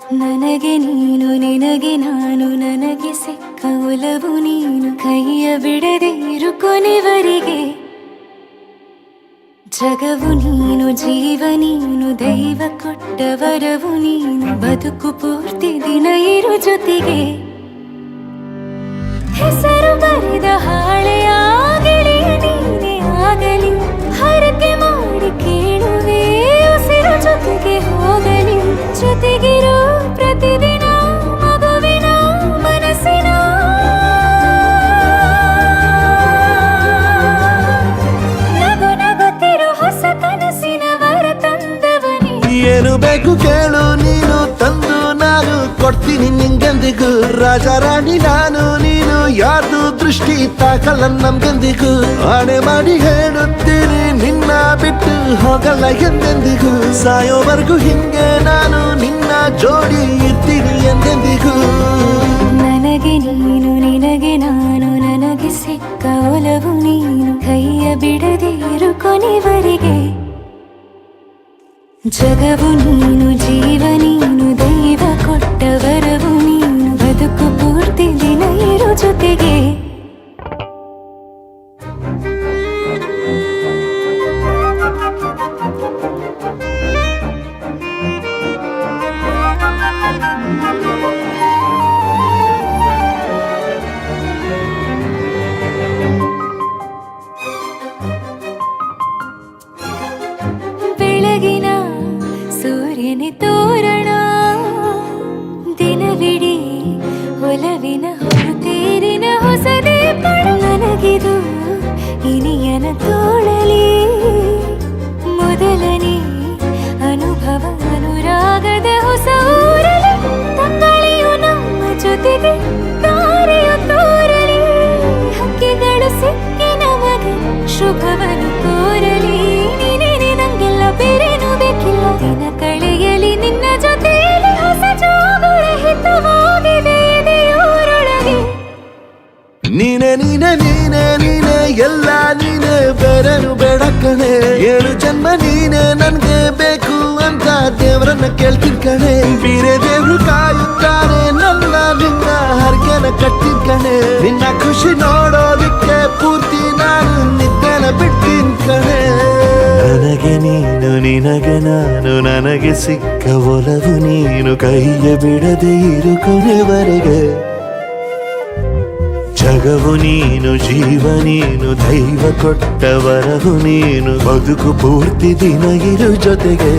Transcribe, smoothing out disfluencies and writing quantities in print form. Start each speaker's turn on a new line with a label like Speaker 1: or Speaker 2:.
Speaker 1: ನನಗೆ ನೀನು ನಿನಗೆ ನಾನು ನನಗೆ ಸಿಕ್ಕ ಒಲವು ನೀನು ಕೈಯ ಬಿಡದೆ ಇರು ಕೊನೆವರೆಗೆ ಜಗವು ನೀನು ಜೀವ ನೀನು ದೈವ ಕೊಟ್ಟ ವರವು ನೀನು ಬದುಕು ಪೂರ್ತಿ ದಿನ ಇರು ಜೊತೆಗೆ ಹೆಸರು ಬರೆದ ಹಾಳೆಯ ಗೆಳೆಯ ನೀನೇ ಆಗಲಿ ಹರಕೆ ಮಾಡಿ ಕೇಳುವೆ ಉಸಿರು ಜೊತೆಗೆ ಹೋಗಲಿ ಜೊತೆಗಿರೋ ಪ್ರತಿದಿನ ಮಗುವಿನ ಮನಸ್ಸಿನ ನಗು ನಗುತ್ತಿರೋ ಹೊಸ ಕನಸಿನ ವರ ತಂದವನೇ
Speaker 2: ಏನು ಬೇಕು ಕೇಳು ನೀನು ತಂದು ನಾನು ಕೊಡ್ತೀನಿ ನಿಂಗೆಂದಿಗೂ ರಾಜ ರಾಣಿ ನಾನು ನೀನು ಯಾರ್ದು ದೃಷ್ಟಿ ತಾಕಲ್ಲ ನಮ್ಗೆಂದಿಗೂ ಆಣೆ ಮಾಡಿ ಹೇಳುತ್ತೀನಿ ನಿನ್ನ ಬಿಟ್ಟು ಹೋಗಲ್ಲ ಎಂದೆಂದಿಗೂ ಸಾಯೋವರೆಗೂ ಹಿಂಗೆ ನಾನು ನಿನ್ನ ಜೋಡಿ ಇರ್ತೀನಿ ಎಂದೆಂದಿಗೂ
Speaker 1: ನನಗೆ ನೀನು ನಿನಗೆ ನಾನು ನನಗೆ ಸಿಕ್ಕ ಒಲವು ನೀನು ಕೈಯ ಬಿಡದೆ ಇರು ಕೊನೆವರೆಗೆ ಜಗವು ನೀನು ಜೀವ ನೀನು ದೈವ ಕೊಟ್ಟ ವರವು ನೀನು ಬದುಕು ಪೂರ್ತಿ ದಿನ ಇರು ಜೊತೆಗೆ ಬೆಳಗಿನ ಸೂರ್ಯನೇ ತೋರಣ ದಿನವಿಡೀ ಒಲವಿನ ಹೊರತೇರಿನ ಹೊಸದೇ ಪಡ ನನಗಿದು ಇನಿಯನ ತೋಳಲಿ ಮೊದಲನೇ ಅನುಭವ ಅನುರಾಗದ ಹೊಸ ಊರಲಿ ತಂಗಳಿಯು ನಮ್ಮ ಜೊತೆಗೆ ದಾರಿಯು ತೋರಲಿ ಹಕ್ಕಿಗಳು ಸಿಕ್ಕಿ ನಮಗೆ ಶುಭವನ್ನು ಕೋರಲಿ ನೀನೇನೆ ನಂಗೆಲ್ಲ ಬೇರೇನು ಬೇಕಿಲ್ಲ ದಿನ ಕಳೆಯಲಿ ನಿನ್ನ ಜೊತೆಯಲ್ಲಿ ಹೊಸ ಜೋಗುಳ ಹಿತವಾಗಿದೆ ಇದೆಯೋರೊಳಗೆ
Speaker 2: ನೀನೆ ನೀನೆ ನೀನೆ ನೀನೆ ಎಲ್ಲ ನೀನೆ ಬೇರೆನು ಬೇಡ ಕಣೆ ಏಳು ಜನ್ಮ ನೀನೆ ನನ್ಗೆ ಬೇಕು ಅಂತ ದೇವರನ್ನ ಕೇಳ್ತೀನಿ ಕಣೆ ಬೇರೆ ದೇವ್ರು ಕಾಯುತ್ತಾರೆ ನನ್ನ ನಿನ್ನ ಹರ್ಗೆನ ಕಟ್ಟಿನ ಕಣೆ ನಿನ್ನ ಖುಷಿ ನೋಡೋದಕ್ಕೆ ಪೂರ್ತಿ ನಾನು ನಿದ್ದೆನ ಬಿಟ್ಟಿನ ಕಣೆ ನನಗೆ ನೀನು ನಿನಗೆ ನಾನು ನನಗೆ ಸಿಕ್ಕ ಒಲವು ನೀನು ಕೈಯ ಬಿಡದೆ ಇರು ಕೊನೆವರೆಗೆ ಜಗವು ನೀನು ಜೀವ ನೀನು ದೈವ ಕೊಟ್ಟ ವರವು ನೀನು ಬದುಕು ಪೂರ್ತಿ ದಿನ ಇರು ಜೊತೆಗೆ